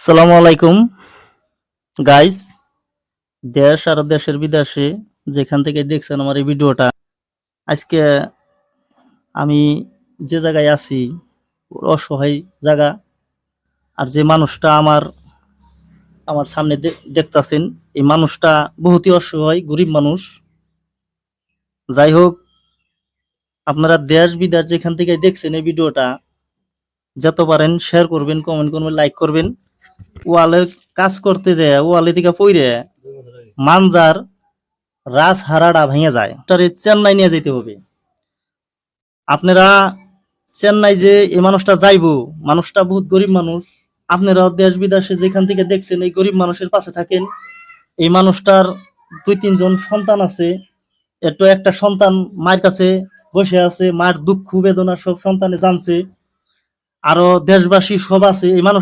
সালামু আলাইকুম গাইস, দেশ আর দেশের বিদেশে যেখান থেকে দেখছেন আমার এই ভিডিওটা। আজকে আমি যে জায়গায় আছি অসহায় জায়গা, আর যে মানুষটা আমার আমার সামনে দেখতাছেন, এই মানুষটা বহুতই অসহায়, গরিব মানুষ। যাই হোক, আপনারা দেশ বিদেশ যেখান থেকে দেখছেন এই ভিডিওটা, যত পারেন শেয়ার করবেন, কমেন্ট করবেন, লাইক করবেন। ওয়ালে কাজ করতে যায়, ওয়ালে থেকে পইরে মানজার রাস হারাডা ভেঙে যায়, তার চেন্নাই নিয়ে যেতে হবে। আপনারা চেন্নাই যে এই মানুষটা যাইবো, মানুষটা বহুত গরিব মানুষ। আপনারাও দেশ বিদেশে যেখান থেকে দেখছেন এই গরিব মানুষের পাশে থাকেন। এই মানুষটার 2-3 জন সন্তান আছে। একটু একটা সন্তান মায়ের কাছে বসে আছে, মায়ের দুঃখ বেদনা সব সন্তানে জানছে। আরো দেশবাসী সব আছে। এই মানুষ